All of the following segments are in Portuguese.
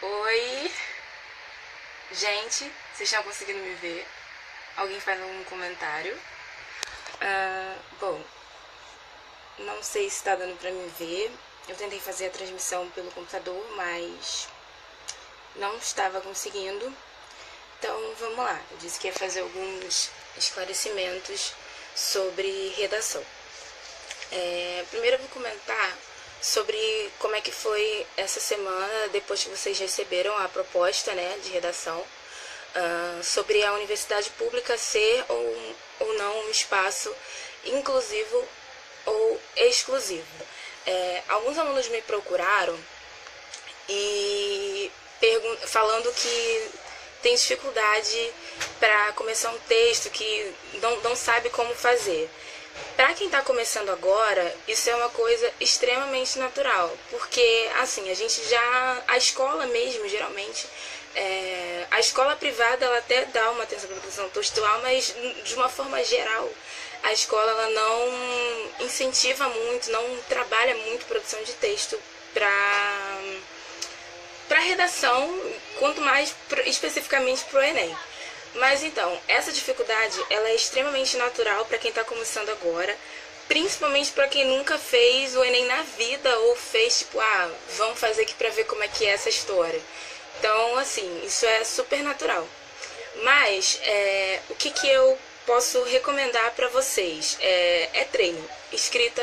Oi, gente, vocês estão conseguindo me ver? Alguém faz algum comentário? Bom, não sei se tá dando pra me ver. Eu tentei fazer a transmissão pelo computador, mas não estava conseguindo. Então vamos lá, eu disse que ia fazer alguns esclarecimentos sobre redação. Primeiro eu vou comentar sobre como é que foi essa semana, depois que vocês receberam a proposta, né, de redação, sobre a universidade pública ser ou não um espaço inclusivo ou exclusivo. Alguns alunos me procuraram e falando que tem dificuldade para começar um texto, que não sabe como fazer. Para quem está começando agora, isso é uma coisa extremamente natural, porque assim, a escola mesmo, geralmente, a escola privada ela até dá uma atenção para a produção textual, mas de uma forma geral, a escola ela não incentiva muito, não trabalha muito produção de texto para redação, quanto mais especificamente para o Enem. Mas então, essa dificuldade ela é extremamente natural para quem está começando agora, principalmente para quem nunca fez o Enem na vida ou fez tipo, vamos fazer aqui para ver como é que é essa história. Então, assim, isso é super natural. Mas o que eu posso recomendar para vocês? É treino. Escrita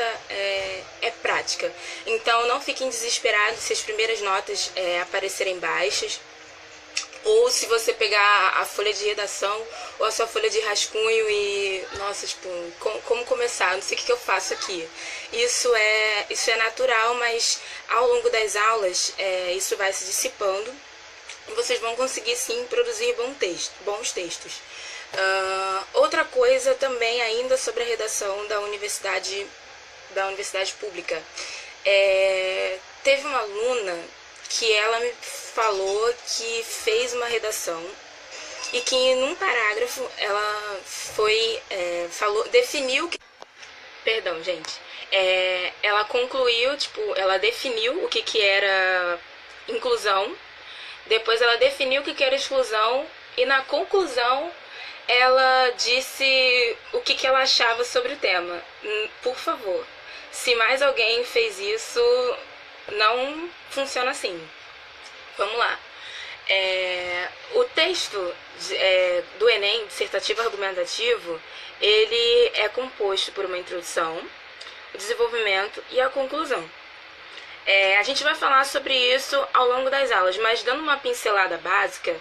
é prática. Então, não fiquem desesperados se as primeiras notas aparecerem baixas. Ou se você pegar a folha de redação ou a sua folha de rascunho e, nossa, tipo, como começar? Não sei o que eu faço aqui. Isso é natural, mas ao longo das aulas isso vai se dissipando e vocês vão conseguir sim produzir bons textos. Outra coisa também ainda sobre a redação da universidade pública. Teve uma aluna que ela me falou que fez uma redação e que num parágrafo ela definiu que... Perdão, gente. Ela concluiu, tipo, ela definiu o que era inclusão, depois ela definiu o que era exclusão e na conclusão ela disse o que ela achava sobre o tema. Por favor, se mais alguém fez isso, não funciona assim. Vamos lá. O texto do Enem, dissertativo argumentativo, ele é composto por uma introdução, o desenvolvimento e a conclusão. A gente vai falar sobre isso ao longo das aulas, mas dando uma pincelada básica,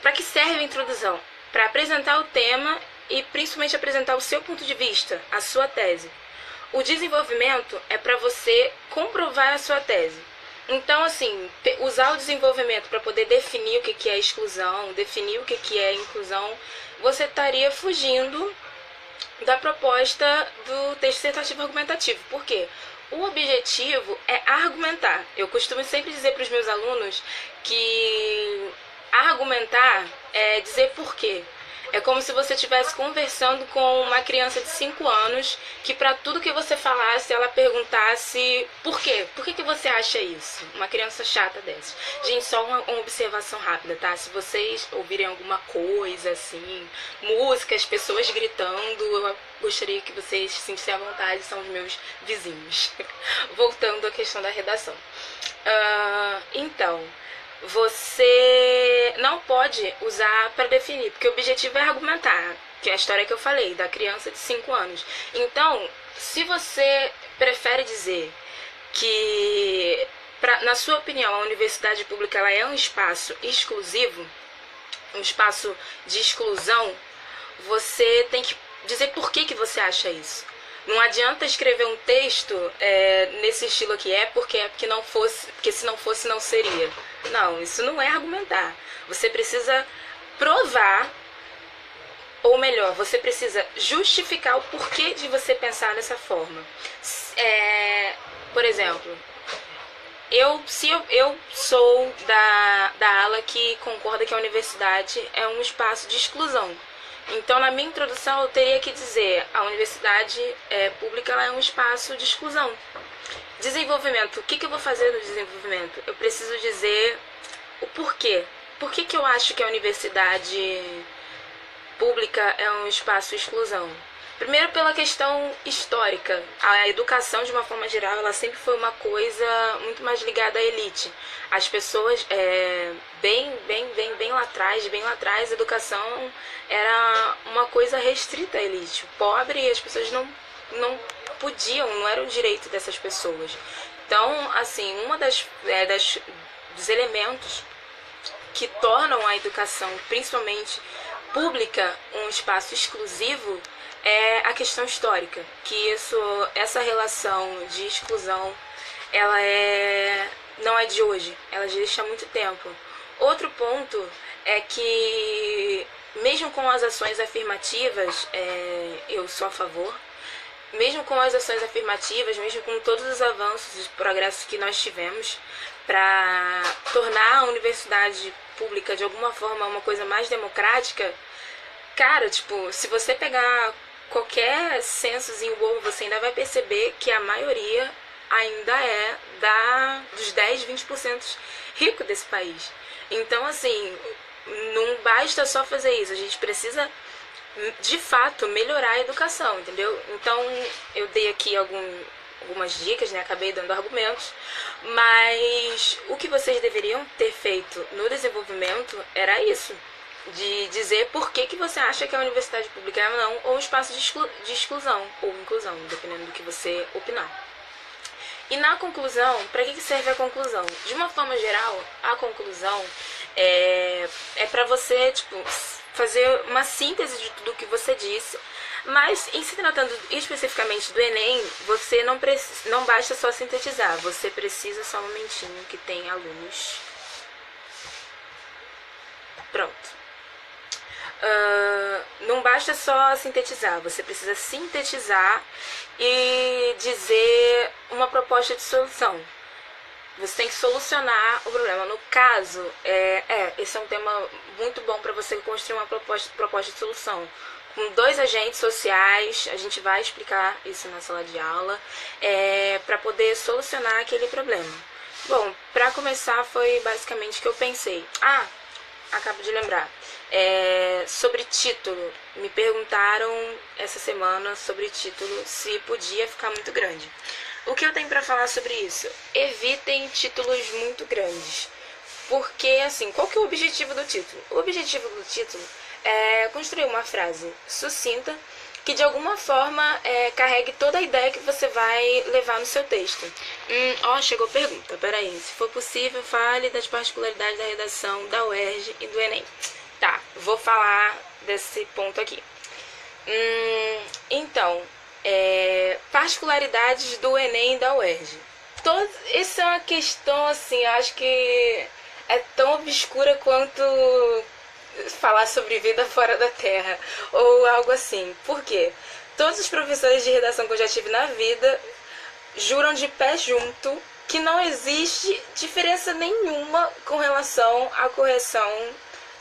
para que serve a introdução? Para apresentar o tema e principalmente apresentar o seu ponto de vista, a sua tese. O desenvolvimento é para você comprovar a sua tese. Então, assim, usar o desenvolvimento para poder definir o que é exclusão, definir o que é inclusão, você estaria fugindo da proposta do texto dissertativo argumentativo. Por quê? O objetivo é argumentar. Eu costumo sempre dizer para os meus alunos que argumentar é dizer por quê. É como se você estivesse conversando com uma criança de 5 anos que para tudo que você falasse, ela perguntasse por quê? Por que você acha isso? Uma criança chata dessa. Gente, só uma observação rápida, tá? Se vocês ouvirem alguma coisa assim, músicas, pessoas gritando, eu gostaria que vocês se sentissem à vontade, são os meus vizinhos. Voltando à questão da redação. Então... você não pode usar para definir, porque o objetivo é argumentar, que é a história que eu falei, da criança de 5 anos. Então, se você prefere dizer que, na sua opinião, a universidade pública ela é um espaço exclusivo, um espaço de exclusão, você tem que dizer por que você acha isso. Não adianta escrever um texto nesse estilo aqui, porque se não fosse, não seria. Não, isso não é argumentar. Você precisa provar, ou melhor, você precisa justificar o porquê de você pensar dessa forma. Por exemplo, eu sou da ala que concorda que a universidade é um espaço de exclusão. Então, na minha introdução, eu teria que dizer, a universidade pública ela é um espaço de exclusão. Desenvolvimento, o que eu vou fazer no desenvolvimento? Eu preciso dizer o porquê. Por que eu acho que a universidade pública é um espaço de exclusão? Primeiro, pela questão histórica. A educação, de uma forma geral, ela sempre foi uma coisa muito mais ligada à elite. As pessoas, bem lá atrás, a educação era uma coisa restrita à elite. O pobre e as pessoas não podiam, não era um direito dessas pessoas. Então, assim, dos elementos que tornam a educação, principalmente pública, um espaço exclusivo, é a questão histórica, que essa relação de exclusão, ela não é de hoje, ela já existe há muito tempo. Outro ponto é que, mesmo com as ações afirmativas, eu sou a favor, mesmo com as ações afirmativas, mesmo com todos os avanços e progressos que nós tivemos para tornar a universidade pública de alguma forma uma coisa mais democrática, cara, tipo, se você pegar qualquer censozinho bobo, você ainda vai perceber que a maioria ainda é dos 10, 20% rico desse país. Então, assim, não basta só fazer isso, a gente precisa de fato melhorar a educação, entendeu? Então, eu dei aqui algumas dicas, né? Acabei dando argumentos, mas o que vocês deveriam ter feito no desenvolvimento era isso, de dizer por que você acha que a universidade pública é ou não, ou um espaço de exclusão ou inclusão, dependendo do que você opinar. E na conclusão, para que serve a conclusão? De uma forma geral, a conclusão é para você, tipo, fazer uma síntese de tudo o que você disse, mas em se tratando especificamente do Enem, você não basta só sintetizar, você precisa só um momentinho que tem alunos. Pronto. Não basta só sintetizar, você precisa sintetizar e dizer uma proposta de solução. Você tem que solucionar o problema. No caso, esse é um tema muito bom para você construir uma proposta de solução. Com 2 agentes sociais, a gente vai explicar isso na sala de aula, para poder solucionar aquele problema. Bom, para começar foi basicamente o que eu pensei. Acabo de lembrar. Sobre título, me perguntaram essa semana sobre título, se podia ficar muito grande. O que eu tenho para falar sobre isso? Evitem títulos muito grandes, porque assim, qual que é o objetivo do título? O objetivo do título é construir uma frase sucinta que de alguma forma carregue toda a ideia que você vai levar no seu texto. Chegou pergunta, peraí, se for possível, fale das particularidades da redação da UERJ e do Enem. Tá, vou falar desse ponto aqui. Então, particularidades do Enem e da UERJ. Essa é uma questão, assim, acho que é tão obscura quanto falar sobre vida fora da Terra, ou algo assim. Por quê? Todos os professores de redação que eu já tive na vida juram de pé junto que não existe diferença nenhuma com relação à correção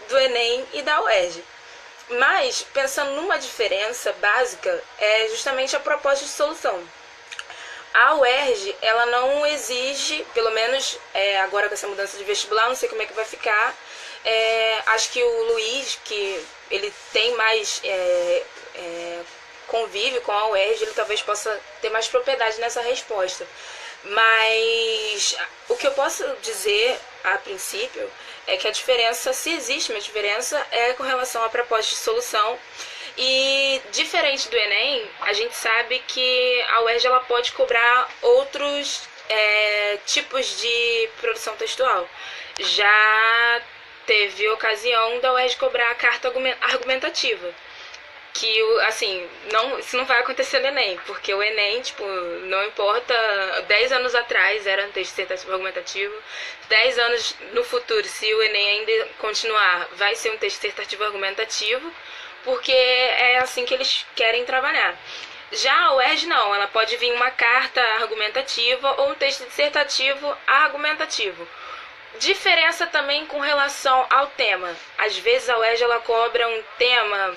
do Enem e da UERJ. Mas, pensando numa diferença básica, é justamente a proposta de solução. A UERJ, ela não exige, pelo menos agora com essa mudança de vestibular, não sei como é que vai ficar, acho que o Luiz, que ele tem mais convívio com a UERJ, ele talvez possa ter mais propriedade nessa resposta. Mas o que eu posso dizer, a princípio, é que a diferença, se existe uma diferença, é com relação à proposta de solução. E, diferente do Enem, a gente sabe que a UERJ ela pode cobrar outros tipos de produção textual. Já teve ocasião da UERJ cobrar a carta argumentativa, que, assim, isso não vai acontecer no Enem, porque o Enem, tipo, não importa, 10 anos atrás era um texto dissertativo argumentativo, 10 anos no futuro, se o Enem ainda continuar, vai ser um texto dissertativo argumentativo, porque é assim que eles querem trabalhar. Já a UERJ não, ela pode vir uma carta argumentativa ou um texto dissertativo argumentativo. Diferença também com relação ao tema. Às vezes a UERJ ela cobra um tema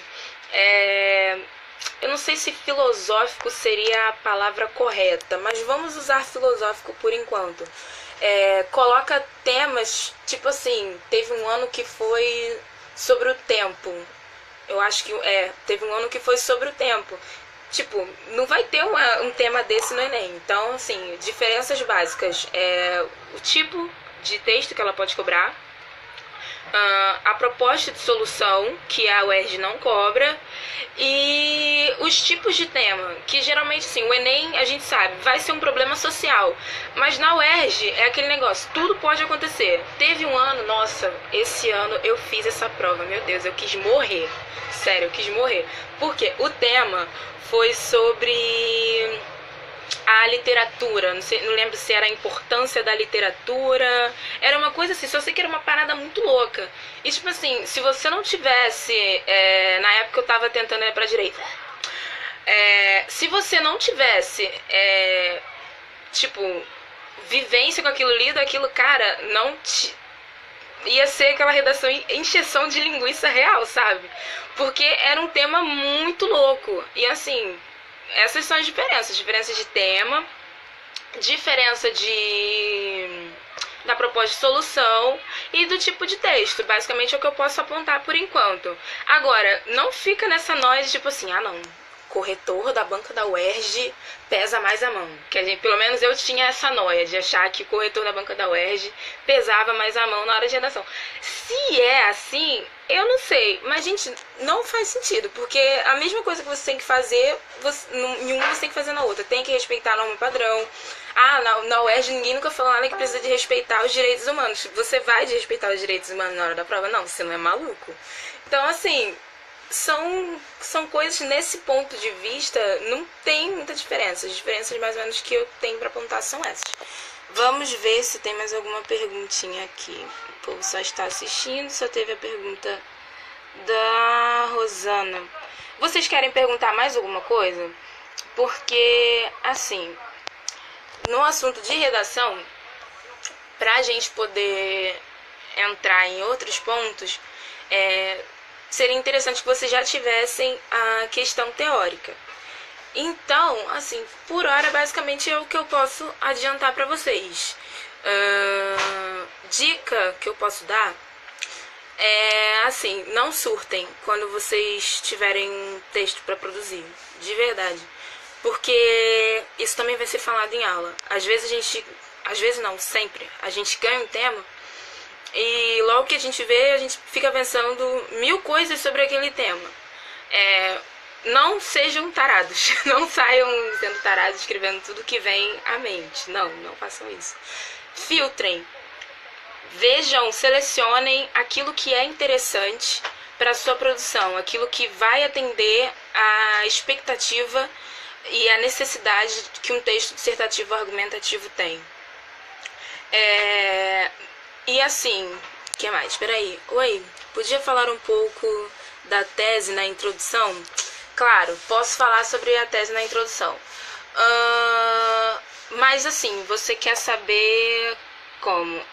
Eu não sei se filosófico seria a palavra correta, mas vamos usar filosófico por enquanto. Coloca temas, tipo assim, teve um ano que foi sobre o tempo. Eu acho que teve um ano que foi sobre o tempo. Tipo, não vai ter um tema desse no Enem. Então, assim, diferenças básicas. O tipo de texto que ela pode cobrar, a proposta de solução, que a UERJ não cobra, e os tipos de tema, que geralmente, assim, o Enem, a gente sabe, vai ser um problema social, mas na UERJ é aquele negócio, tudo pode acontecer. Teve um ano, nossa, esse ano eu fiz essa prova, meu Deus, eu quis morrer, sério, eu quis morrer, porque o tema foi sobre a literatura, não lembro se era a importância da literatura, era uma coisa assim, só sei que era uma parada muito louca. E tipo assim, se você não tivesse, na época eu tava tentando ir pra direita, se você não tivesse, tipo, vivência com aquilo, lido aquilo, cara, não ia ser aquela redação encheção de linguiça real, sabe? Porque era um tema muito louco, e assim, essas são as diferenças de tema, diferença da proposta de solução e do tipo de texto. Basicamente é o que eu posso apontar por enquanto. Agora, não fica nessa noise tipo assim, não, corretor da banca da UERJ pesa mais a mão. Que pelo menos eu tinha essa noia de achar que o corretor da banca da UERJ pesava mais a mão na hora de redação. Se é assim, eu não sei, mas gente, não faz sentido, porque a mesma coisa que você tem que fazer, em uma você tem que fazer na outra. Tem que respeitar a norma padrão. Na UERJ ninguém nunca falou nada que precisa de respeitar os direitos humanos. Você vai de respeitar os direitos humanos na hora da prova? Não, você não é maluco. Então, assim, são coisas, nesse ponto de vista, não tem muita diferença. As diferenças mais ou menos que eu tenho para apontar são essas. Vamos ver se tem mais alguma perguntinha aqui. O povo só está assistindo, só teve a pergunta da Rosana. Vocês querem perguntar mais alguma coisa? Porque, assim, no assunto de redação, pra gente poder entrar em outros pontos, seria interessante que vocês já tivessem a questão teórica. Então, assim, por hora, basicamente é o que eu posso adiantar para vocês. Dica que eu posso dar é, assim, não surtem quando vocês tiverem um texto para produzir, de verdade. Porque isso também vai ser falado em aula. Às vezes não, sempre, a gente ganha um tema e logo que a gente vê, a gente fica pensando 1000 coisas sobre aquele tema. Não sejam tarados, não saiam sendo tarados escrevendo tudo que vem à mente. Não façam isso. Filtrem, vejam, selecionem aquilo que é interessante para a sua produção, aquilo que vai atender à expectativa e à necessidade que um texto dissertativo argumentativo tem. E assim, o que mais? Peraí, oi, podia falar um pouco da tese na introdução? Claro, posso falar sobre a tese na introdução. Mas assim, você quer saber como?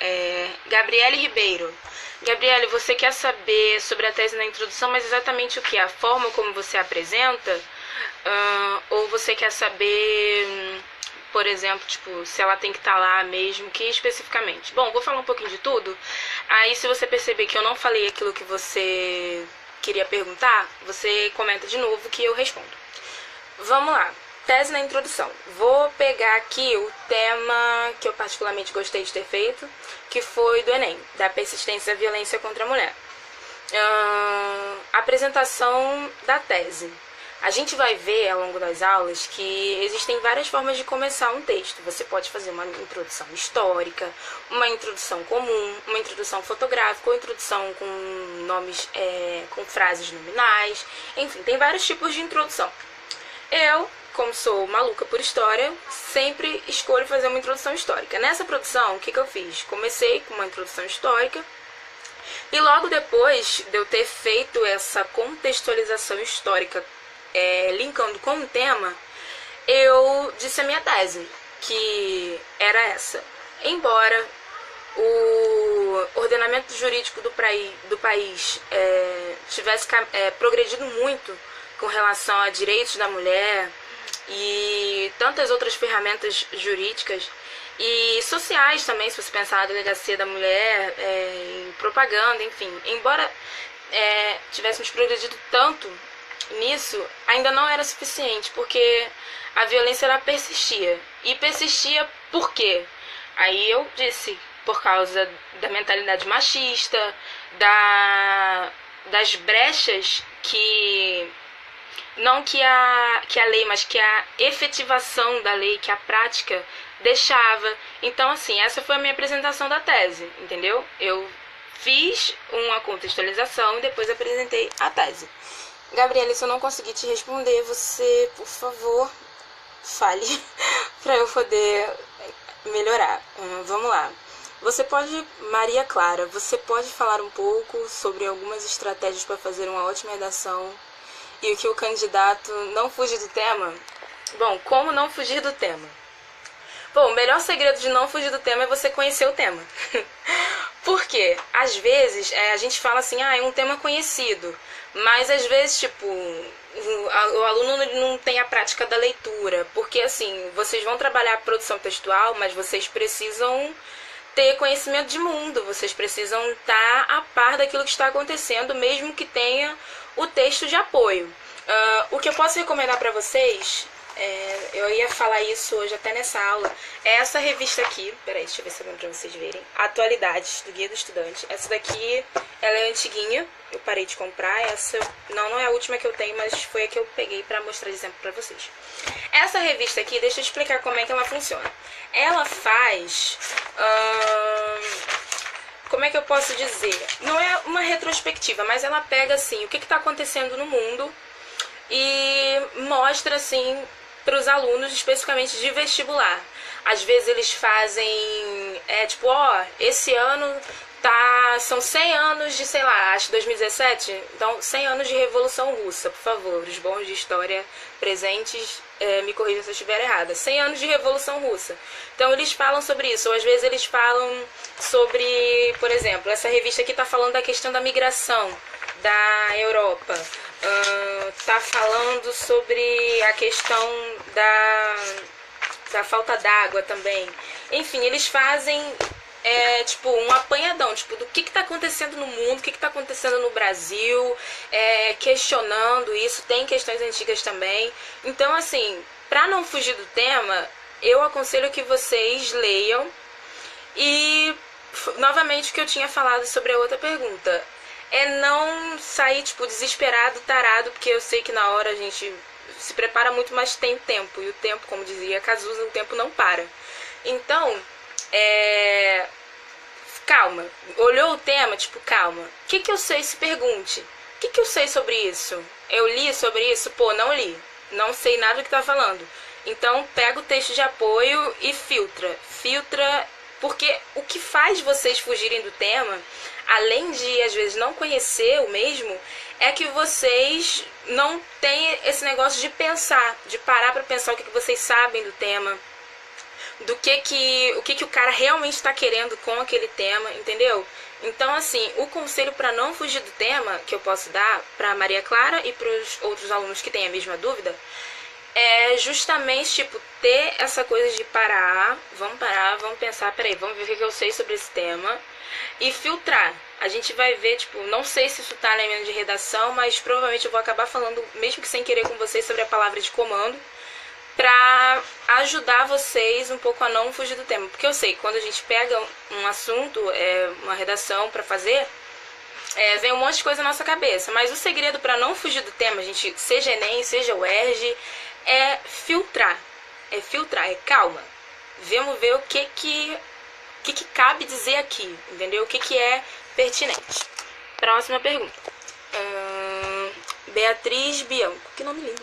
Gabriele Ribeiro. Gabriele, você quer saber sobre a tese na introdução, mas exatamente o que? A forma como você apresenta? Ou você quer saber, por exemplo, tipo, se ela tem que estar lá mesmo, que especificamente? Bom, vou falar um pouquinho de tudo. Aí, se você perceber que eu não falei aquilo que você queria perguntar, você comenta de novo que eu respondo. Vamos lá, tese na introdução. Vou pegar aqui o tema que eu particularmente gostei de ter feito, que foi do Enem, da persistência da violência contra a mulher. Apresentação da tese. A gente vai ver ao longo das aulas que existem várias formas de começar um texto. Você pode fazer uma introdução histórica, uma introdução comum, uma introdução fotográfica, ou introdução com nomes, com frases nominais. Enfim, tem vários tipos de introdução. Eu, como sou maluca por história, sempre escolho fazer uma introdução histórica. Nessa produção, o que eu fiz? Comecei com uma introdução histórica e logo depois de eu ter feito essa contextualização histórica linkando com o tema, eu disse a minha tese, que era essa. Embora ordenamento jurídico do país tivesse progredido muito com relação a direitos da mulher e tantas outras ferramentas jurídicas e sociais também, se você pensar na delegacia da mulher, em propaganda, enfim, embora tivéssemos progredido tanto nisso, ainda não era suficiente, porque a violência ela persistia. E persistia por quê? Aí eu disse, por causa da mentalidade machista, das brechas que não que a lei, mas que a efetivação da lei, que a prática deixava. Então, assim, essa foi a minha apresentação da tese, entendeu? Eu fiz uma contextualização e depois apresentei a tese. Gabriela, se eu não conseguir te responder, você, por favor, fale para eu poder melhorar. Vamos lá. Maria Clara, você pode falar um pouco sobre algumas estratégias para fazer uma ótima redação e o que o candidato não fuge do tema? Bom, como não fugir do tema? Bom, o melhor segredo de não fugir do tema é você conhecer o tema. Por quê? Às vezes, a gente fala assim, é um tema conhecido, mas às vezes, tipo, o aluno não tem a prática da leitura, porque assim, vocês vão trabalhar a produção textual, mas vocês precisam ter conhecimento de mundo, vocês precisam estar a par daquilo que está acontecendo, mesmo que tenha o texto de apoio. O que eu posso recomendar para vocês, eu ia falar isso hoje até nessa aula, é essa revista aqui, peraí, deixa eu ver se eu lembro para vocês verem, Atualidades, do Guia do Estudante. Essa daqui, ela é antiguinha, eu parei de comprar, essa não é a última que eu tenho, mas foi a que eu peguei para mostrar de exemplo para vocês. Essa revista aqui, deixa eu explicar como é que ela funciona. Ela faz... como é que eu posso dizer? Não é uma retrospectiva, mas ela pega assim, o que está acontecendo no mundo e mostra assim para os alunos, especificamente de vestibular. Às vezes eles fazem, tipo, esse ano são 100 anos de, sei lá, acho 2017, então 100 anos de Revolução Russa, por favor, os bons de história presentes, me corrijam se eu estiver errada. 100 anos de Revolução Russa. Então eles falam sobre isso, ou às vezes eles falam sobre, por exemplo, essa revista aqui está falando da questão da migração da Europa, está falando sobre a questão da falta d'água também. Enfim, eles fazem tipo um apanhadão, tipo, do que está acontecendo no mundo, o que está acontecendo no Brasil, questionando isso. Tem questões antigas também. Então, assim, para não fugir do tema, eu aconselho que vocês leiam. E novamente o que eu tinha falado sobre a outra pergunta é não sair, tipo, desesperado, tarado, porque eu sei que na hora a gente se prepara muito, mas tem tempo, e o tempo, como dizia Cazuza, o tempo não para. Então, calma, olhou o tema, tipo, calma, o que eu sei? Se pergunte, o que eu sei sobre isso? Eu li sobre isso? Pô, não li, não sei nada do que tá falando. Então, pega o texto de apoio e filtra, porque o que faz vocês fugirem do tema, além de, às vezes, não conhecer o mesmo, é que vocês não têm esse negócio de pensar, de parar para pensar o que vocês sabem do tema, o que o cara realmente está querendo com aquele tema, entendeu? Então, assim, o conselho para não fugir do tema que eu posso dar para Maria Clara e para os outros alunos que têm a mesma dúvida é justamente, tipo, ter essa coisa de parar, vamos pensar, peraí, vamos ver o que eu sei sobre esse tema e filtrar. A gente vai ver, tipo, não sei se isso tá na emenda de redação, mas provavelmente eu vou acabar falando, mesmo que sem querer, com vocês sobre a palavra de comando, pra ajudar vocês um pouco a não fugir do tema. Porque eu sei, quando a gente pega um assunto, uma redação pra fazer, vem um monte de coisa na nossa cabeça. Mas o segredo pra não fugir do tema, gente, seja Enem, seja UERJ, é filtrar. Calma. Vamos ver o que cabe dizer aqui, entendeu? O que é pertinente. Próxima pergunta. Beatriz Bianco. Que nome lindo.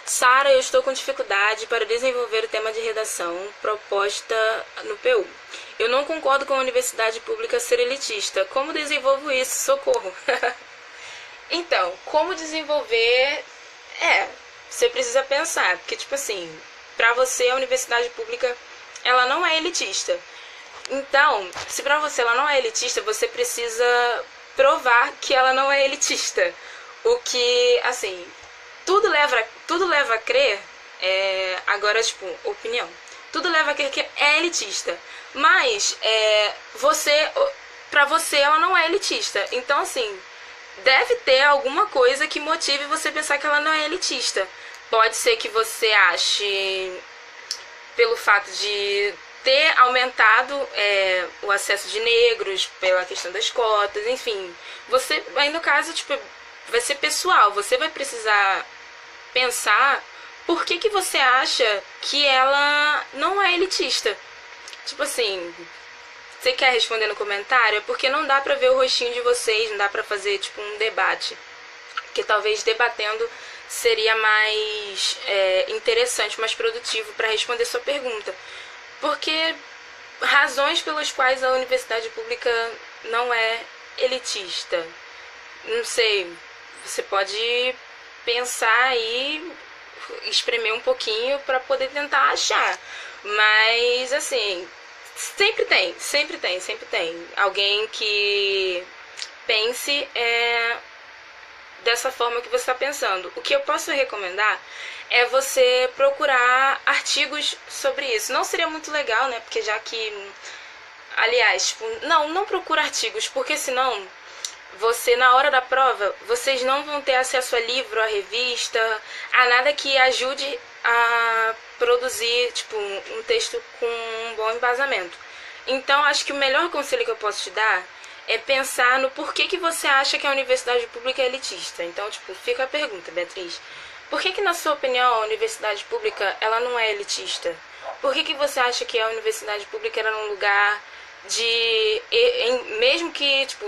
Sara, eu estou com dificuldade para desenvolver o tema de redação proposta no PU. Eu não concordo com a universidade pública ser elitista. Como desenvolvo isso? Socorro. Então, como desenvolver... você precisa pensar. Porque, tipo assim, pra você a universidade pública, ela não é elitista. Então, se pra você ela não é elitista, você precisa provar que ela não é elitista. O que, assim, tudo leva a crer, agora, tipo, opinião. Tudo leva a crer que é elitista. Mas, pra você ela não é elitista. Então, assim, deve ter alguma coisa que motive você pensar que ela não é elitista. Pode ser que você ache, pelo fato de ter aumentado o acesso de negros, pela questão das cotas, enfim. Você, aí no caso, tipo, vai ser pessoal. Você vai precisar pensar por que você acha que ela não é elitista. Tipo assim, você quer responder no comentário? É porque não dá pra ver o rostinho de vocês, não dá pra fazer, tipo, um debate. Porque talvez debatendo seria mais interessante, mais produtivo para responder sua pergunta. Porque razões pelas quais a universidade pública não é elitista. Não sei, você pode pensar aí, espremer um pouquinho para poder tentar achar. Mas, assim, sempre tem alguém que pense dessa forma que você está pensando. O que eu posso recomendar é você procurar artigos sobre isso. Não seria muito legal, né? Porque já que... Aliás, tipo, não procura artigos, porque senão você, na hora da prova, vocês não vão ter acesso a livro, a revista, a nada que ajude a produzir, tipo, um texto com um bom embasamento. Então, acho que o melhor conselho que eu posso te dar é pensar no porquê que você acha que a universidade pública é elitista. Então, tipo, fica a pergunta, Beatriz. Por que na sua opinião, a universidade pública, ela não é elitista? Por que você acha que a universidade pública era um lugar de... mesmo que, tipo,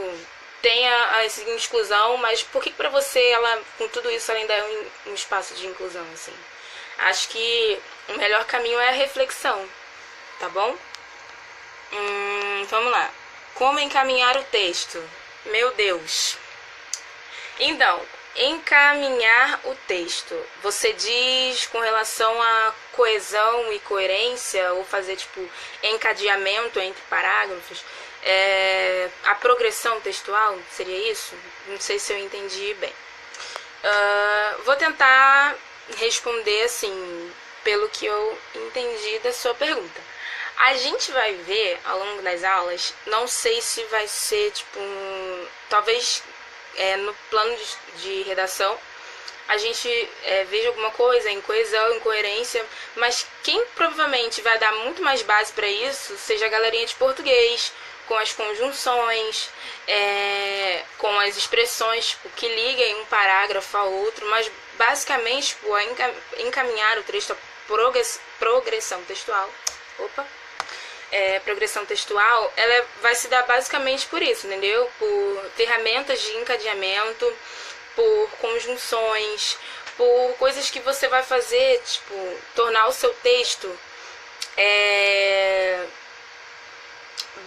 tenha a exclusão, mas por que pra você, ela, com tudo isso, ela ainda é um espaço de inclusão, assim? Acho que o melhor caminho é a reflexão, tá bom? Vamos lá. Como encaminhar o texto? Meu Deus. Então, encaminhar o texto. Você diz com relação a coesão e coerência, ou fazer, tipo, encadeamento entre parágrafos, a progressão textual, seria isso? Não sei se eu entendi bem. Vou tentar responder, assim, pelo que eu entendi da sua pergunta. A gente vai ver ao longo das aulas, não sei se vai ser, tipo, talvez no plano de redação a gente veja alguma coisa em coesão, em coerência, mas quem provavelmente vai dar muito mais base para isso seja a galerinha de português, com as conjunções, com as expressões, tipo, que liguem um parágrafo ao outro, mas basicamente, tipo, a encaminhar o texto, a progressão textual. Progressão textual, ela vai se dar basicamente por isso, entendeu? Por ferramentas de encadeamento, por conjunções, por coisas que você vai fazer, tipo, tornar o seu texto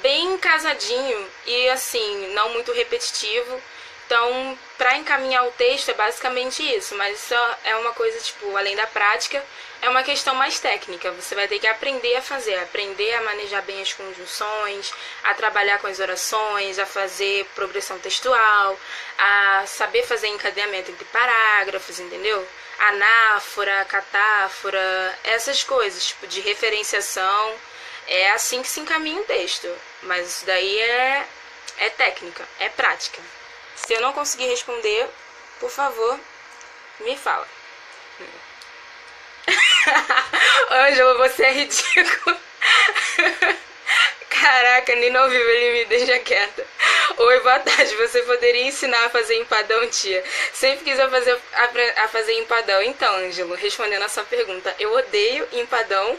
bem casadinho e, assim, não muito repetitivo. Então, para encaminhar o texto é basicamente isso, mas isso é uma coisa, tipo, além da prática, é uma questão mais técnica. Você vai ter que aprender a fazer, aprender a manejar bem as conjunções, a trabalhar com as orações, a fazer progressão textual, a saber fazer encadeamento entre parágrafos, entendeu? Anáfora, catáfora, essas coisas, tipo, de referenciação. É assim que se encaminha um texto, mas isso daí é técnica, é prática. Se eu não conseguir responder, por favor, me fala. Ângelo, você é ridículo. Caraca, nem não ouviu, ele me deixa quieta. Oi, boa tarde, você poderia ensinar a fazer empadão, tia? Sempre quis a fazer empadão. Então, Ângelo, respondendo a sua pergunta, eu odeio empadão.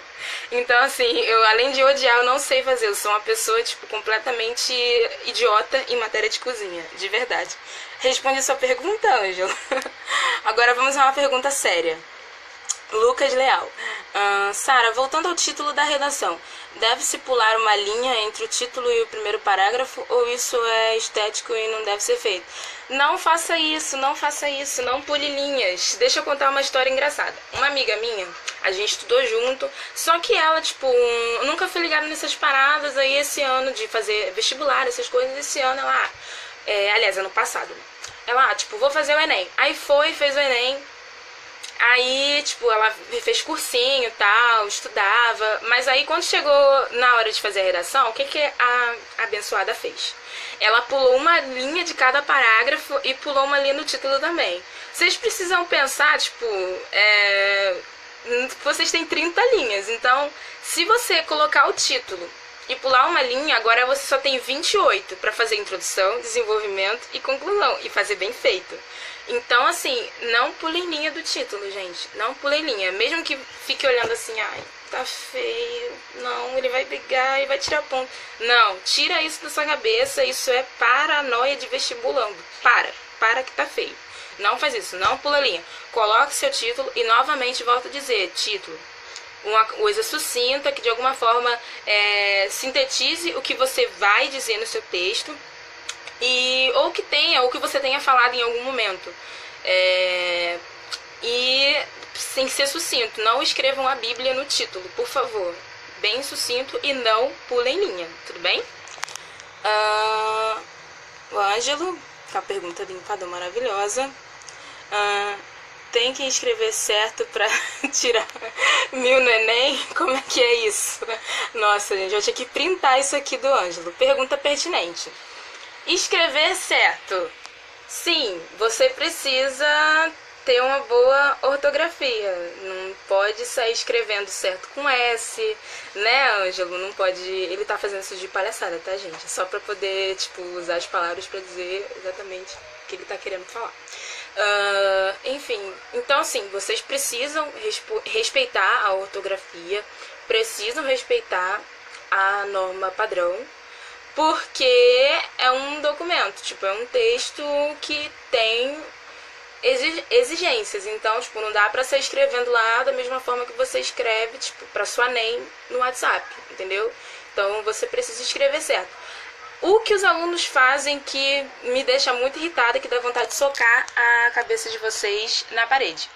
Então, assim, eu além de odiar, eu não sei fazer. Eu sou uma pessoa, tipo, completamente idiota em matéria de cozinha, de verdade. Responde a sua pergunta, Ângelo. Agora vamos a uma pergunta séria. Lucas Leal. Sara, voltando ao título da redação, deve-se pular uma linha entre o título e o primeiro parágrafo ou isso é estético e não deve ser feito? Não faça isso, não faça isso, não pule linhas. Deixa eu contar uma história engraçada. Uma amiga minha, a gente estudou junto, só que ela, nunca foi ligada nessas paradas, aí esse ano de fazer vestibular, essas coisas, esse ano ela, aliás, ano passado, ela, vou fazer o Enem. Aí fez o Enem. Aí, ela fez cursinho e tal, estudava. Mas aí, quando chegou na hora de fazer a redação, o que a abençoada fez? Ela pulou uma linha de cada parágrafo e pulou uma linha no título também. Vocês precisam pensar, vocês têm 30 linhas. Então, se você colocar o título e pular uma linha, agora você só tem 28 para fazer introdução, desenvolvimento e conclusão. E fazer bem feito. Então, assim, não pulem linha do título, gente. Não pulem linha. Mesmo que fique olhando assim, ai, tá feio. Não, ele vai brigar e vai tirar ponto. Não, tira isso da sua cabeça. Isso é paranoia de vestibulando. Para que tá feio. Não faz isso, não pula linha. Coloque seu título e novamente volto a dizer, título. Uma coisa sucinta que de alguma forma sintetize o que você vai dizer no seu texto. Ou que você tenha falado em algum momento. E sem ser sucinto. Não escrevam a Bíblia no título, por favor. Bem sucinto e não pulem linha, tudo bem? O Ângelo, com a pergunta limpada maravilhosa. Tem que escrever certo pra tirar 1000 no Enem? Como é que é isso? Nossa, gente, eu tinha que printar isso aqui do Ângelo. Pergunta pertinente. Escrever certo. Sim, você precisa ter uma boa ortografia. Não pode sair escrevendo certo com S, né, Ângelo? Não pode... Ele tá fazendo isso de palhaçada, tá, gente? Só pra poder, usar as palavras pra dizer exatamente o que ele tá querendo falar. Enfim, então, assim, vocês precisam respeitar a ortografia, precisam respeitar a norma padrão, porque é um documento, é um texto que tem exigências. Então, não dá pra sair escrevendo lá da mesma forma que você escreve, pra sua NEM no WhatsApp, entendeu? Então, você precisa escrever certo. O que os alunos fazem que me deixa muito irritada, que dá vontade de socar a cabeça de vocês na parede.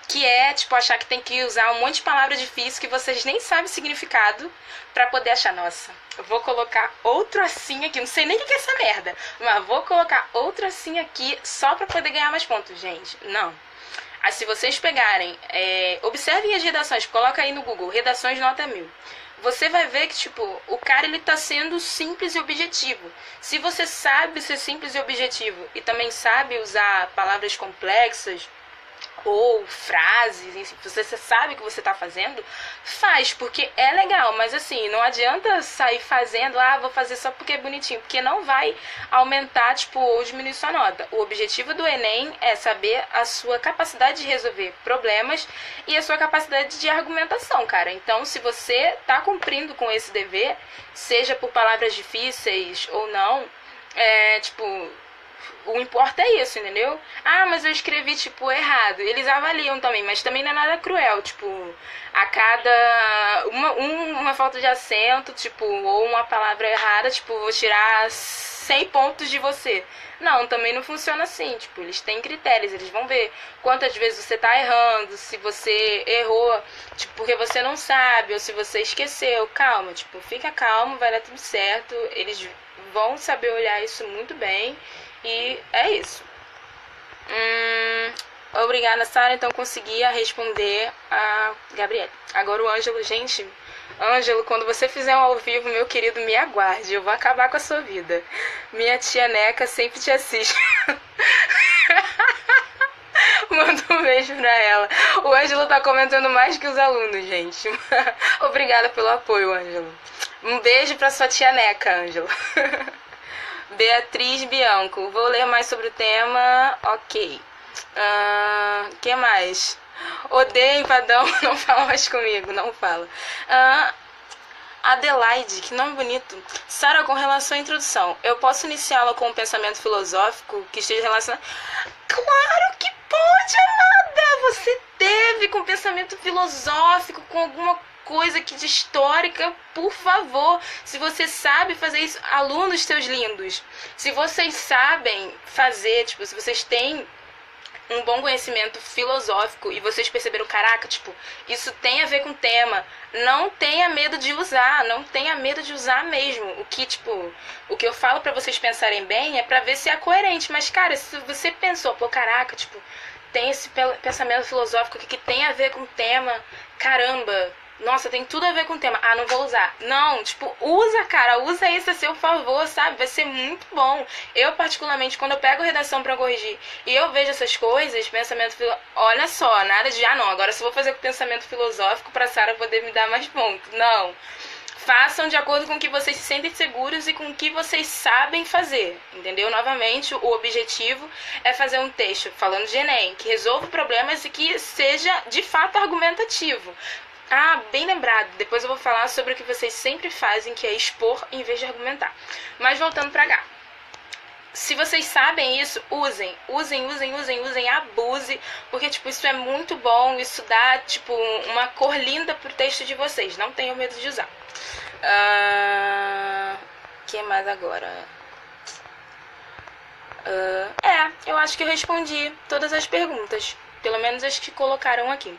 Que é, achar que tem que usar um monte de palavras difíceis que vocês nem sabem o significado pra poder achar, nossa, eu vou colocar outro assim aqui, não sei nem o que é essa merda, mas vou colocar outro assim aqui só pra poder ganhar mais pontos. Gente, não. Aí, se vocês pegarem, observem as redações, coloca aí no Google, redações nota 1000. Você vai ver que, o cara, ele tá sendo simples e objetivo. Se você sabe ser simples e objetivo e também sabe usar palavras complexas ou frases, enfim, você sabe o que você tá fazendo, faz, porque é legal, mas assim, não adianta sair fazendo, vou fazer só porque é bonitinho, porque não vai aumentar, ou diminuir sua nota. O objetivo do Enem é saber a sua capacidade de resolver problemas e a sua capacidade de argumentação, cara. Então, se você tá cumprindo com esse dever, seja por palavras difíceis ou não, o importa é isso, entendeu? Mas eu escrevi, errado. Eles avaliam também, mas também não é nada cruel. A cada uma falta de acento, ou uma palavra errada, vou tirar 100 pontos de você. Não, também não funciona assim. Eles têm critérios, eles vão ver quantas vezes você tá errando, se você errou, porque você não sabe, ou se você esqueceu. Calma, fica calmo, vai dar tudo certo. Eles vão saber olhar isso muito bem. E é isso. Obrigada, Sara. Então consegui responder a Gabriela. Agora o Ângelo, gente. Ângelo, quando você fizer um ao vivo, meu querido, me aguarde. Eu vou acabar com a sua vida. Minha tia Neca sempre te assiste. Manda um beijo pra ela. O Ângelo tá comentando mais que os alunos, gente. Obrigada pelo apoio, Ângelo. Um beijo pra sua tia Neca, Ângelo. Beatriz Bianco, vou ler mais sobre o tema. Ok. Que mais? Odeio empadão, não fala mais comigo, não fala. Adelaide, que nome bonito. Sara, com relação à introdução, eu posso iniciá-la com um pensamento filosófico que esteja relacionado? Claro que pode, amada! Você leve com pensamento filosófico, com alguma coisa que de histórica, por favor. Se você sabe fazer isso, alunos teus lindos, se vocês sabem fazer, tipo, se vocês têm um bom conhecimento filosófico e vocês perceberam, caraca, tipo, isso tem a ver com o tema, não tenha medo de usar, não tenha medo de usar mesmo. O que eu falo pra vocês pensarem bem é pra ver se é coerente, mas, cara, se você pensou, pô, caraca, tipo, tem esse pensamento filosófico que tem a ver com o tema, caramba, nossa, tem tudo a ver com o tema. Ah, não vou usar. Não, tipo, usa, cara, usa isso a seu favor, sabe? Vai ser muito bom. Eu, particularmente, quando eu pego redação pra corrigir e eu vejo essas coisas, pensamento filosófico, olha só, nada de, não, agora só vou fazer com pensamento filosófico pra Sara poder me dar mais pontos. Não. Façam de acordo com o que vocês se sentem seguros e com o que vocês sabem fazer, entendeu? Novamente, o objetivo é fazer um texto falando de Enem, que resolva problemas e que seja, de fato, argumentativo. Ah, bem lembrado, depois eu vou falar sobre o que vocês sempre fazem, que é expor em vez de argumentar. Mas voltando pra cá. Se vocês sabem isso, usem, abuse, porque, tipo, isso é muito bom, isso dá, tipo, uma cor linda pro texto de vocês, não tenham medo de usar. Que mais agora? Eu acho que eu respondi todas as perguntas, pelo menos as que colocaram aqui.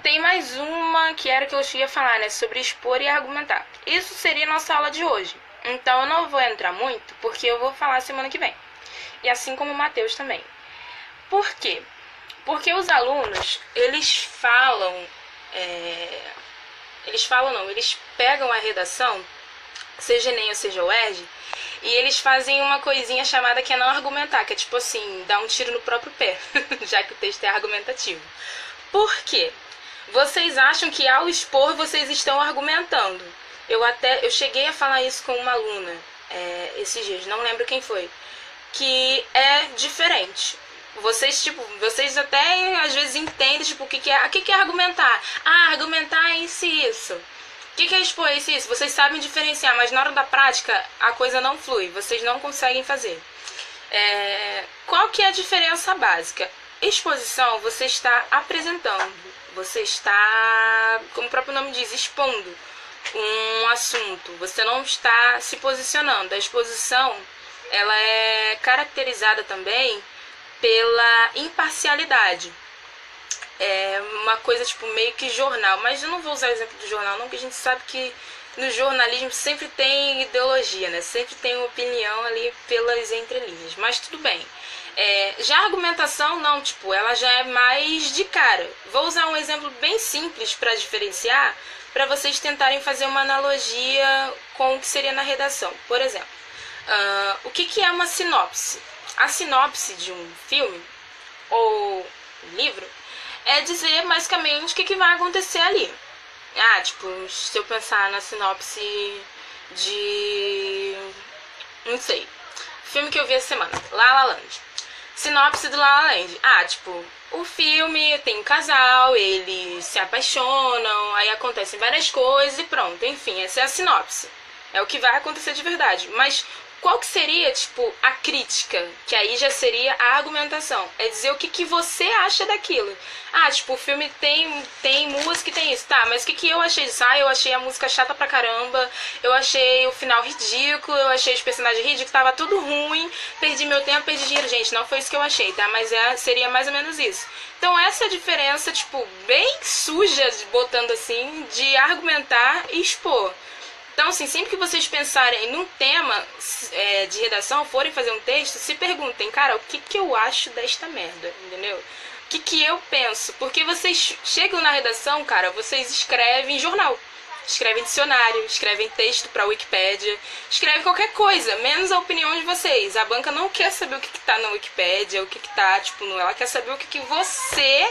Tem mais uma que era que eu ia falar, né, sobre expor e argumentar. Isso seria a nossa aula de hoje. Então eu não vou entrar muito, porque eu vou falar semana que vem. E assim como o Matheus também. Por quê? Porque os alunos, eles pegam a redação, seja Enem ou seja UERJ, e eles fazem uma coisinha chamada que é não argumentar, que é tipo assim, dar um tiro no próprio pé, já que o texto é argumentativo. Por quê? Vocês acham que ao expor vocês estão argumentando. Eu cheguei a falar isso com uma aluna esses dias, não lembro quem foi, que é diferente. Vocês até às vezes entendem tipo, o que é argumentar. Ah, argumentar é isso e isso. O que é expor isso e isso? Vocês sabem diferenciar, mas na hora da prática a coisa não flui, vocês não conseguem fazer. Qual que é a diferença básica? Exposição, você está apresentando, você está, como o próprio nome diz, expondo um assunto, você não está se posicionando. A exposição, ela é caracterizada também pela imparcialidade. É uma coisa tipo meio que jornal, mas eu não vou usar o exemplo do jornal não, porque a gente sabe que no jornalismo sempre tem ideologia, né? Sempre tem opinião ali pelas entrelinhas, mas tudo bem. Já a argumentação não, tipo, ela já é mais de cara. Vou usar um exemplo bem simples para diferenciar, para vocês tentarem fazer uma analogia com o que seria na redação. Por exemplo, o que é uma sinopse? A sinopse de um filme ou livro é dizer basicamente o que vai acontecer ali. Tipo, se eu pensar na sinopse de... não sei. Filme que eu vi essa semana, La La Land. Sinopse do La La Land. Tipo, o filme tem um casal, eles se apaixonam, aí acontecem várias coisas e pronto. Enfim, essa é a sinopse. É o que vai acontecer de verdade. Mas qual que seria, tipo, a crítica? Que aí já seria a argumentação. É dizer o que você acha daquilo. Tipo, o filme tem música e tem isso. Tá, mas o que eu achei disso? Eu achei a música chata pra caramba. Eu achei o final ridículo. Eu achei os personagens ridículos. Tava tudo ruim. Perdi meu tempo, perdi dinheiro. Gente, não foi isso que eu achei, tá? Mas seria mais ou menos isso. Então essa é a diferença, tipo, bem suja, botando assim, de argumentar e expor. Então, assim, sempre que vocês pensarem num tema de redação, forem fazer um texto, se perguntem, cara, o que eu acho desta merda, entendeu? O que eu penso? Porque vocês chegam na redação, cara, vocês escrevem jornal, escrevem dicionário, escrevem texto pra Wikipédia, escrevem qualquer coisa, menos a opinião de vocês. A banca não quer saber o que tá na Wikipédia, o que tá, tipo, ela quer saber o que você,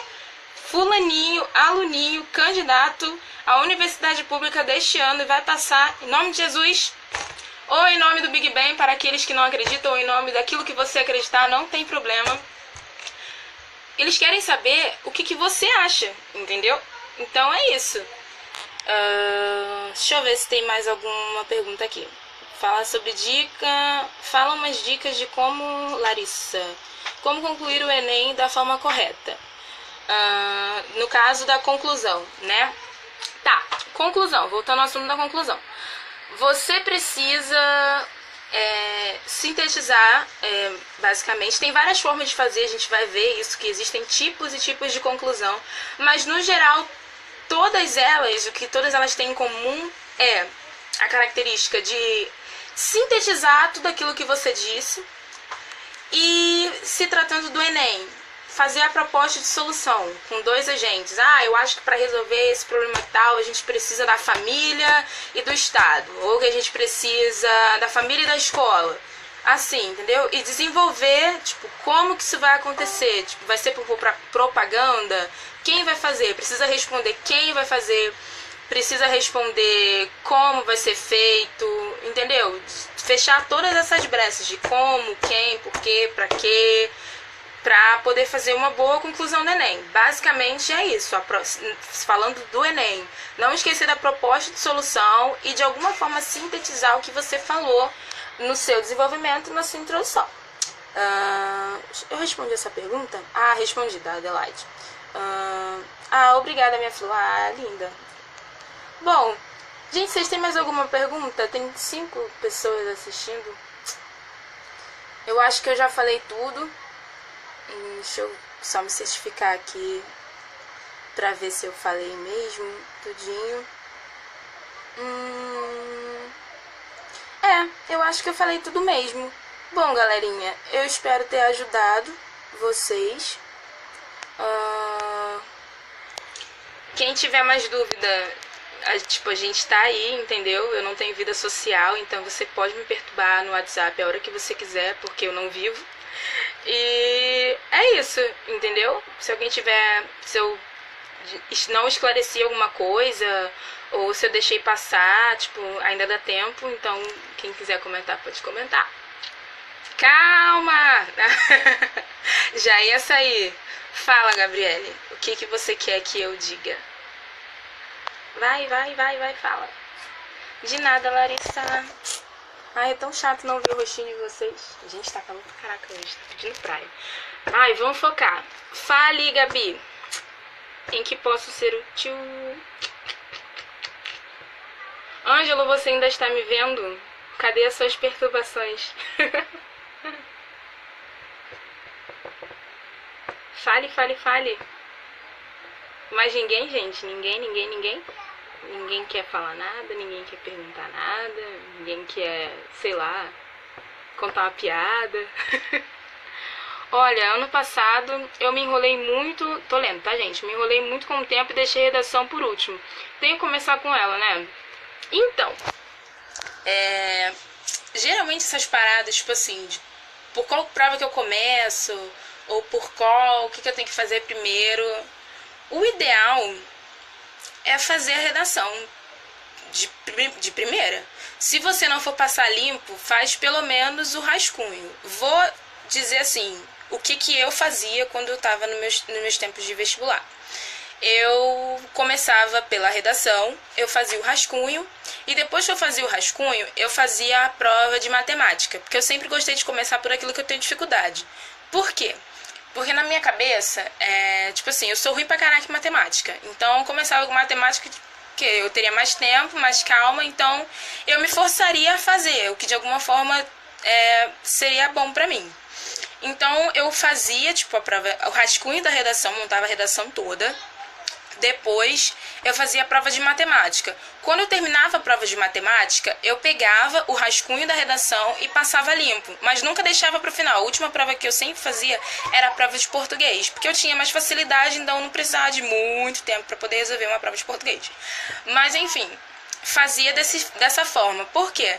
fulaninho, aluninho, candidato à universidade pública deste ano e vai passar, em nome de Jesus, ou em nome do Big Bang, para aqueles que não acreditam, ou em nome daquilo que você acreditar, não tem problema. Eles querem saber o que você acha, entendeu? Então é isso. Deixa eu ver se tem mais alguma pergunta aqui. Fala sobre fala umas dicas de como, Larissa, como concluir o Enem da forma correta. No caso da conclusão, né? Tá, conclusão, voltando ao assunto da conclusão. Você precisa sintetizar, basicamente. Tem várias formas de fazer, a gente vai ver isso, que existem tipos e tipos de conclusão. Mas, no geral, todas elas, o que todas elas têm em comum é a característica de sintetizar tudo aquilo que você disse. E, se tratando do Enem, fazer a proposta de solução com dois agentes. Eu acho que para resolver esse problema tal, a gente precisa da família e do Estado. Ou que a gente precisa da família e da escola. Assim, entendeu? E desenvolver, tipo, como que isso vai acontecer. Tipo, vai ser por propaganda? Quem vai fazer? Precisa responder quem vai fazer. Precisa responder como vai ser feito. Entendeu? Fechar todas essas brechas de como, quem, por quê, pra quê, para poder fazer uma boa conclusão do Enem. Basicamente é isso, falando do Enem. Não esquecer da proposta de solução e de alguma forma sintetizar o que você falou no seu desenvolvimento, na sua introdução. Eu respondi essa pergunta? Respondi, da Adelaide. Obrigada, minha filha. Linda. Bom, gente, vocês têm mais alguma pergunta? Tem 5 pessoas assistindo. Eu acho que eu já falei tudo. Deixa eu só me certificar aqui pra ver se eu falei mesmo tudinho. Eu acho que eu falei tudo mesmo. Bom, galerinha, eu espero ter ajudado vocês. Quem tiver mais dúvida, a gente tá aí, entendeu? Eu não tenho vida social, então você pode me perturbar no WhatsApp a hora que você quiser, porque eu não vivo. E é isso, entendeu? Se alguém tiver, se eu não esclareci alguma coisa, ou se eu deixei passar, tipo, ainda dá tempo, então quem quiser comentar pode comentar. Calma! Já ia sair. Fala, Gabriele, o que você quer que eu diga? Vai, fala. De nada, Larissa. É tão chato não ver o rostinho de vocês. Gente, tá calor pra caraca hoje, tá pedindo praia. Vamos focar. Fale, Gabi. Em que posso ser útil? Ângelo, você ainda está me vendo? Cadê as suas perturbações? Fale. Mas ninguém, gente? Ninguém? Ninguém quer falar nada, ninguém quer perguntar nada, ninguém quer, sei lá, contar uma piada. Olha, ano passado eu me enrolei muito, tô lendo, tá, gente? Me enrolei muito com o tempo e deixei a redação por último. Tenho que começar com ela, né? Então, geralmente essas paradas, tipo assim, por qual prova que eu começo, ou por qual, o que eu tenho que fazer primeiro, o ideal é fazer a redação de primeira. Se você não for passar limpo, faz pelo menos o rascunho. Vou dizer assim, o que eu fazia quando eu estava nos meus tempos de vestibular. Eu começava pela redação, eu fazia o rascunho, e depois que eu fazia o rascunho, eu fazia a prova de matemática, porque eu sempre gostei de começar por aquilo que eu tenho dificuldade. Por quê? Porque na minha cabeça, tipo assim, eu sou ruim pra caraca em matemática. Então, eu começava com matemática, que eu teria mais tempo, mais calma, então eu me forçaria a fazer, o que de alguma forma seria bom pra mim. Então, eu fazia, tipo, a prova, o rascunho da redação, montava a redação toda. Depois, eu fazia a prova de matemática. Quando eu terminava a prova de matemática, eu pegava o rascunho da redação e passava limpo, mas nunca deixava para o final. A última prova que eu sempre fazia era a prova de português, porque eu tinha mais facilidade, então não precisava de muito tempo para poder resolver uma prova de português. Mas, enfim, fazia dessa forma. Por quê?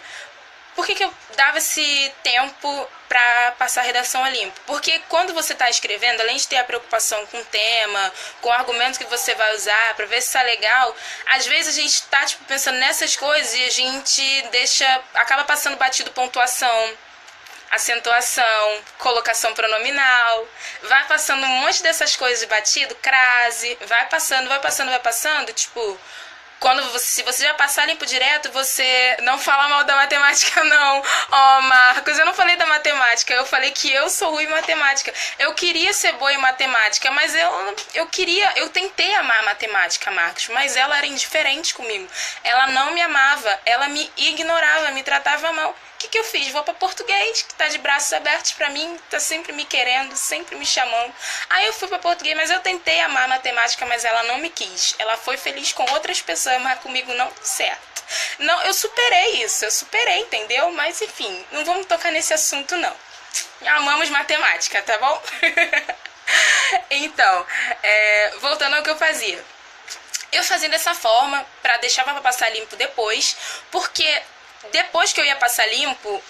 Por que eu dava esse tempo para passar a redação a limpo? Porque quando você está escrevendo, além de ter a preocupação com o tema, com o argumento que você vai usar, para ver se está legal, às vezes a gente está pensando nessas coisas e a gente acaba passando batido pontuação, acentuação, colocação pronominal, vai passando um monte dessas coisas batido, crase, vai passando, tipo, Se você já passar limpo direto, você não fala mal da matemática, não. Ó, Marcos, eu não falei da matemática, eu falei que eu sou ruim em matemática. Eu queria ser boa em matemática, mas eu tentei amar a matemática, Marcos, mas ela era indiferente comigo. Ela não me amava, ela me ignorava, me tratava mal. O que eu fiz? Vou para português, que tá de braços abertos para mim, tá sempre me querendo, sempre me chamando. Aí eu fui para português, mas eu tentei amar a matemática, mas ela não me quis. Ela foi feliz com outras pessoas, mas comigo não deu certo. Não, eu superei isso, entendeu? Mas enfim, não vamos tocar nesse assunto, não. Amamos matemática, tá bom? Então, voltando ao que eu fazia. Eu fazia dessa forma, para deixar para passar limpo depois, porque depois que eu ia passar limpo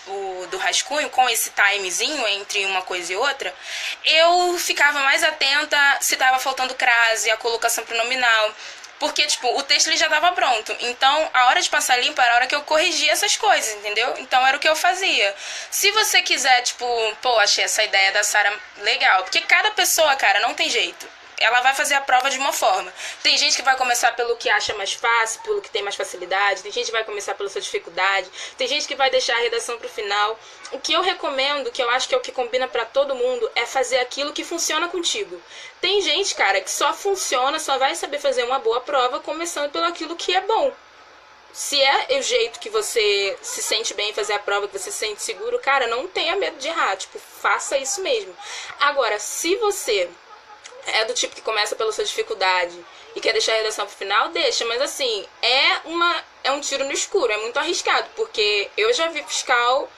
do rascunho, com esse timezinho entre uma coisa e outra, eu ficava mais atenta se estava faltando crase, a colocação pronominal. Porque, tipo, o texto ele já estava pronto. Então, a hora de passar limpo era a hora que eu corrigia essas coisas, entendeu? Então, era o que eu fazia. Se você quiser, tipo, pô, achei essa ideia da Sara legal. Porque cada pessoa, cara, não tem jeito. Ela vai fazer a prova de uma forma. Tem gente que vai começar pelo que acha mais fácil, pelo que tem mais facilidade. Tem gente que vai começar pela sua dificuldade. Tem gente que vai deixar a redação pro final. O que eu recomendo, que eu acho que é o que combina pra todo mundo, é fazer aquilo que funciona contigo. Tem gente, cara, que só funciona, só vai saber fazer uma boa prova começando pelo aquilo que é bom. Se é o jeito que você se sente bem em fazer a prova, que você se sente seguro, cara, não tenha medo de errar. Tipo, faça isso mesmo. Agora, se você é do tipo que começa pela sua dificuldade e quer deixar a redação pro final, deixa. Mas assim, é um tiro no escuro, é muito arriscado. Porque eu já vi fiscal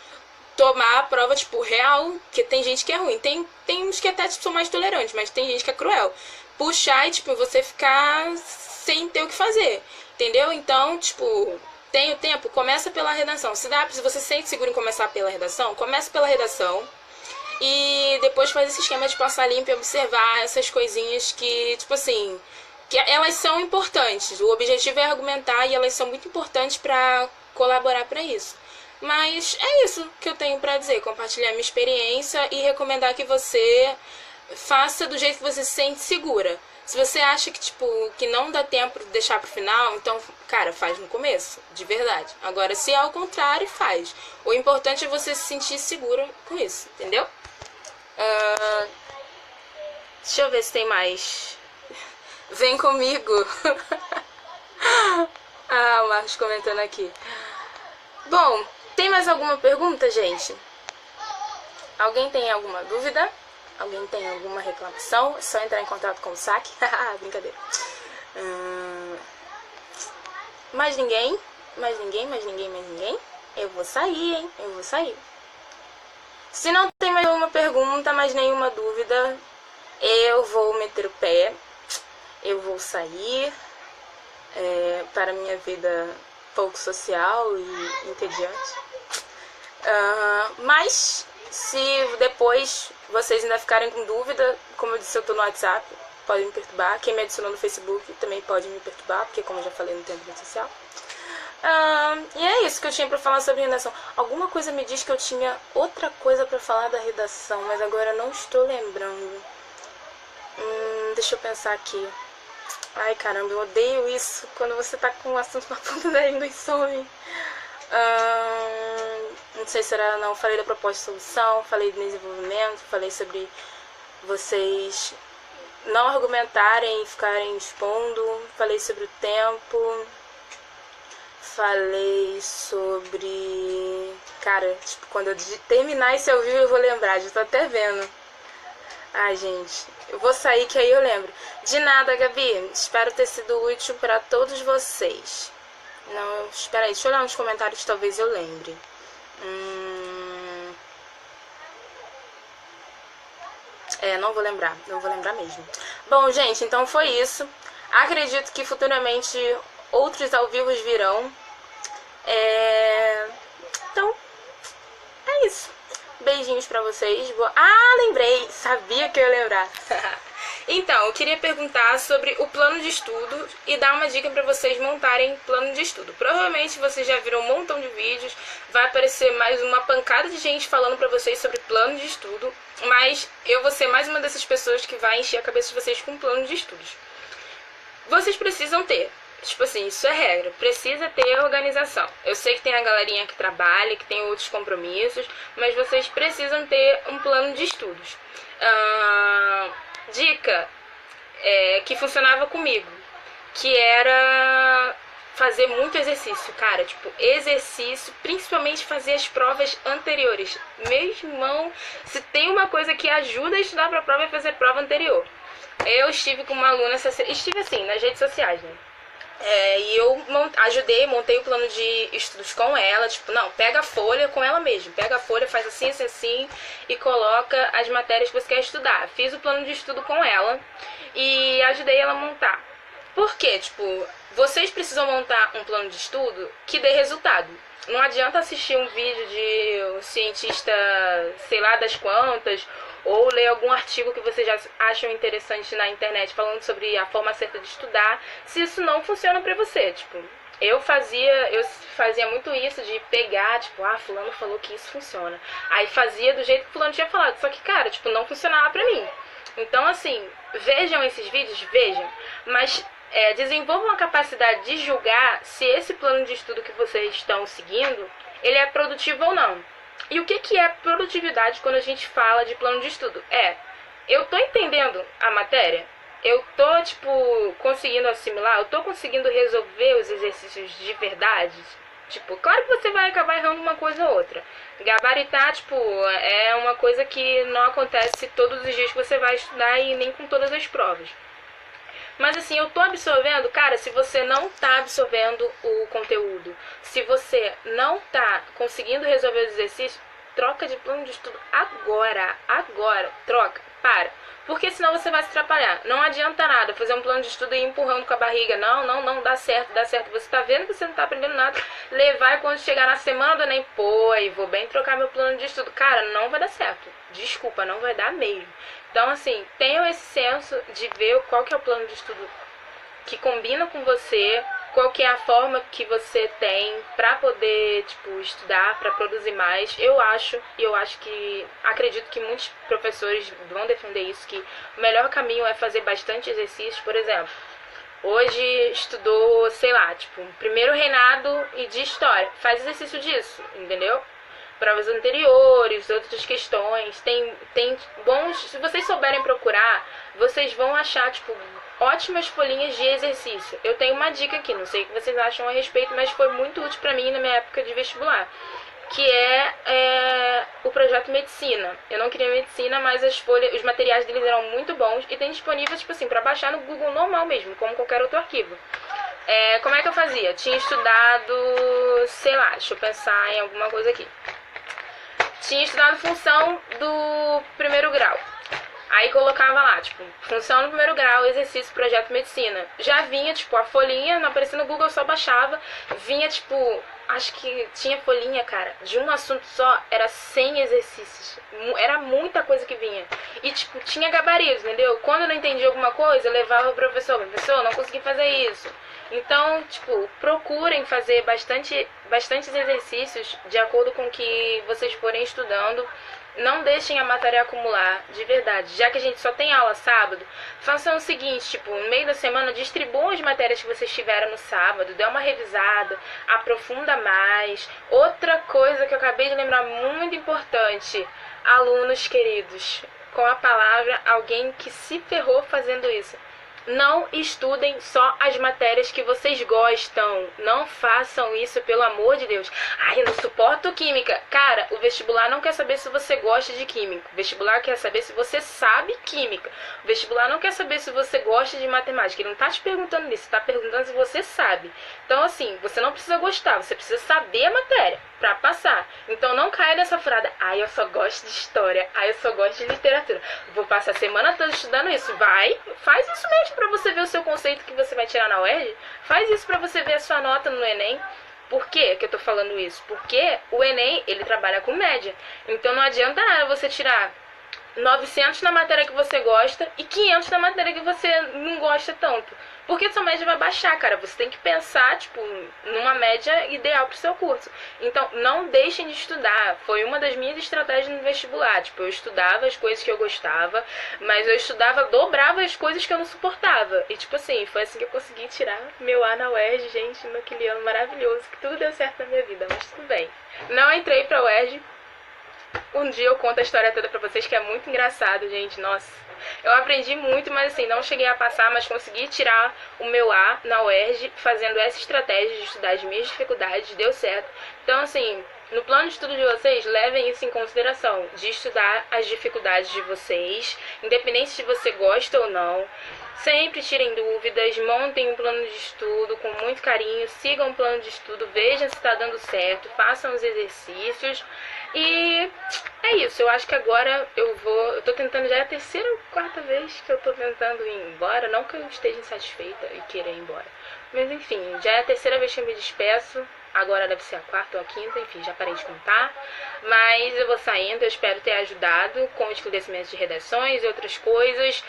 tomar a prova, tipo, real, porque tem gente que é ruim. Tem uns que até tipo, são mais tolerantes, mas tem gente que é cruel. Puxar e, tipo, você ficar sem ter o que fazer, entendeu? Então, tipo, tem o tempo, começa pela redação. Se você se sente seguro em começar pela redação, começa pela redação. E depois faz esse esquema de passar limpo e observar essas coisinhas que, tipo assim, que elas são importantes. O objetivo é argumentar e elas são muito importantes para colaborar para isso. Mas é isso que eu tenho para dizer, compartilhar minha experiência e recomendar que você faça do jeito que você se sente segura. Se você acha que, tipo, que não dá tempo de deixar pro final, então, cara, faz no começo, de verdade. Agora, se é ao contrário, faz. O importante é você se sentir segura com isso, entendeu? Deixa eu ver se tem mais. Vem comigo. O Marcos comentando aqui. Bom, tem mais alguma pergunta, gente? Alguém tem alguma dúvida? Alguém tem alguma reclamação? É só entrar em contato com o saque. Brincadeira. Mais ninguém? Mais ninguém? Eu vou sair, hein? Eu vou sair. Se não tem mais nenhuma pergunta, mais nenhuma dúvida, eu vou meter o pé, eu vou sair para minha vida pouco social e entediante. Mas, se depois vocês ainda ficarem com dúvida, como eu disse, eu tô no WhatsApp, pode me perturbar. Quem me adicionou no Facebook também pode me perturbar, porque como eu já falei, não tem rede social. E é isso que eu tinha pra falar sobre redação. Alguma coisa me diz que eu tinha outra coisa pra falar da redação, mas agora não estou lembrando. Deixa eu pensar aqui. Ai, caramba, eu odeio isso, quando você tá com o assunto na ponta da língua e some. Não sei se era não. Falei da proposta de solução, falei do desenvolvimento, falei sobre vocês não argumentarem e ficarem expondo, falei sobre o tempo. Falei sobre... Cara, tipo, quando eu terminar esse ao vivo eu vou lembrar, já tô até vendo. Ai, gente, eu vou sair que aí eu lembro. De nada, Gabi, espero ter sido útil pra todos vocês. Não, espera aí, deixa eu olhar nos comentários, talvez eu lembre. Não vou lembrar mesmo. Bom, gente, então foi isso. Acredito que futuramente outros ao vivo virão. Então, é isso. Beijinhos pra vocês. Lembrei! Sabia que eu ia lembrar. Então, eu queria perguntar sobre o plano de estudo e dar uma dica pra vocês montarem plano de estudo. Provavelmente vocês já viram um montão de vídeos, vai aparecer mais uma pancada de gente falando pra vocês sobre plano de estudo, mas eu vou ser mais uma dessas pessoas que vai encher a cabeça de vocês com plano de estudos. Vocês precisam ter Tipo assim, isso é regra. Precisa ter organização. Eu sei que tem a galerinha que trabalha, que tem outros compromissos, mas vocês precisam ter um plano de estudos. Dica que funcionava comigo, que era fazer muito exercício, cara, tipo, exercício, principalmente fazer as provas anteriores. Meu irmão, se tem uma coisa que ajuda a estudar pra prova é fazer prova anterior. Eu estive com uma aluna, estive assim, nas redes sociais, né? E eu montei o plano de estudos com ela, tipo, não, pega a folha com ela mesmo, pega a folha, faz assim, assim, assim, e coloca as matérias que você quer estudar. Fiz o plano de estudo com ela e ajudei ela a montar. Por quê? Tipo, vocês precisam montar um plano de estudo que dê resultado. Não adianta assistir um vídeo de um cientista, sei lá das quantas, ou ler algum artigo que vocês já acham interessante na internet falando sobre a forma certa de estudar, se isso não funciona pra você. Tipo, eu fazia muito isso de pegar, tipo, fulano falou que isso funciona. Aí fazia do jeito que fulano tinha falado, só que, cara, tipo, não funcionava pra mim. Então, assim, vejam esses vídeos, vejam, mas desenvolvam a capacidade de julgar se esse plano de estudo que vocês estão seguindo, ele é produtivo ou não. E o que é produtividade quando a gente fala de plano de estudo? Eu tô entendendo a matéria? Eu tô, tipo, conseguindo assimilar? Eu tô conseguindo resolver os exercícios de verdade? Tipo, claro que você vai acabar errando uma coisa ou outra. Gabaritar, tipo, é uma coisa que não acontece todos os dias que você vai estudar e nem com todas as provas. Mas assim, eu tô absorvendo, cara, se você não tá absorvendo o conteúdo, se você não tá conseguindo resolver os exercícios, troca de plano de estudo agora, troca, para. Porque senão você vai se atrapalhar. Não adianta nada fazer um plano de estudo e ir empurrando com a barriga. Não, dá certo. Você tá vendo que você não tá aprendendo nada. Levar e quando chegar na semana do Enem, aí vou bem trocar meu plano de estudo. Cara, não vai dar certo. Desculpa, não vai dar mesmo. Então, assim, tenham esse senso de ver qual que é o plano de estudo que combina com você, qual que é a forma que você tem pra poder, tipo, estudar, pra produzir mais. Acredito que muitos professores vão defender isso, que o melhor caminho é fazer bastante exercício. Por exemplo, hoje estudou, sei lá, tipo, primeiro reinado e de história. Faz exercício disso, entendeu? Provas anteriores, outras questões, tem bons, se vocês souberem procurar, vocês vão achar, tipo, ótimas folhinhas de exercício. Eu tenho uma dica aqui, não sei o que vocês acham a respeito, mas foi muito útil pra mim na minha época de vestibular, que é o projeto Medicina. Eu não queria Medicina, mas os materiais deles eram muito bons e tem disponível, tipo assim, pra baixar no Google normal mesmo, como qualquer outro arquivo. Como é que eu fazia? Tinha estudado, sei lá, deixa eu pensar em alguma coisa aqui. Tinha estudado função do primeiro grau. Aí colocava lá, tipo, função do primeiro grau, exercício, projeto medicina. Já vinha, tipo, a folhinha, não aparecia no Google, eu só baixava. Vinha, tipo, acho que tinha folhinha, cara, de um assunto só, era 100 exercícios. Era muita coisa que vinha. E, tipo, tinha gabaritos, entendeu? Quando eu não entendia alguma coisa, eu levava o professor, não consegui fazer isso. Então, tipo, procurem fazer bastantes exercícios de acordo com o que vocês forem estudando. Não deixem a matéria acumular, de verdade. Já que a gente só tem aula sábado, façam o seguinte, tipo, no meio da semana, distribuam as matérias que vocês tiveram no sábado, dê uma revisada, aprofunda mais. Outra coisa que eu acabei de lembrar, muito importante, alunos queridos, com a palavra alguém que se ferrou fazendo isso. Não estudem só as matérias que vocês gostam. Não façam isso, pelo amor de Deus. Eu não suporto química. Cara, o vestibular não quer saber se você gosta de química. O vestibular quer saber se você sabe química. O vestibular não quer saber se você gosta de matemática. Ele não tá te perguntando isso, tá perguntando se você sabe. Então, assim, você não precisa gostar, você precisa saber a matéria pra passar. Então não caia nessa furada. Eu só gosto de história. Eu só gosto de literatura. Vou passar a semana toda estudando isso. Faz isso mesmo pra você ver o seu conceito que você vai tirar na UERJ. Faz isso pra você ver a sua nota no Enem. Por que eu tô falando isso? Porque o Enem, ele trabalha com média. Então não adianta nada você tirar 900 na matéria que você gosta e 500 na matéria que você não gosta tanto. Porque sua média vai baixar, cara. Você tem que pensar, tipo, numa média ideal pro seu curso. Então, não deixem de estudar. Foi uma das minhas estratégias no vestibular. Tipo, eu estudava as coisas que eu gostava, mas eu estudava, dobrava as coisas que eu não suportava. E, tipo assim, foi assim que eu consegui tirar meu A na UERJ, gente, naquele ano maravilhoso, que tudo deu certo na minha vida, mas tudo bem. Não entrei pra UERJ. Um dia eu conto a história toda pra vocês, que é muito engraçado, gente. Nossa, eu aprendi muito, mas assim, não cheguei a passar, mas consegui tirar o meu A na UERJ fazendo essa estratégia de estudar as minhas dificuldades, deu certo. Então, assim, no plano de estudo de vocês, levem isso em consideração, de estudar as dificuldades de vocês, independente se você gosta ou não. Sempre tirem dúvidas, montem um plano de estudo com muito carinho, sigam o plano de estudo, vejam se está dando certo, façam os exercícios. E é isso, eu acho que agora eu tô tentando, já é a terceira ou quarta vez que eu tô tentando ir embora, não que eu esteja insatisfeita e queira ir embora. Mas enfim, já é a terceira vez que eu me despeço, agora deve ser a quarta ou a quinta, enfim, já parei de contar. Mas eu vou saindo, eu espero ter ajudado com o esclarecimento de redações e outras coisas.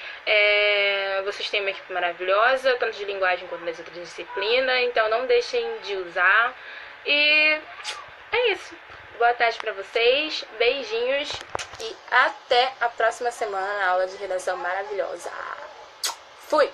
Vocês têm uma equipe maravilhosa, tanto de linguagem quanto das outras disciplinas, então não deixem de usar. E é isso. Boa tarde pra vocês, beijinhos e até a próxima semana na aula de redação maravilhosa. Fui!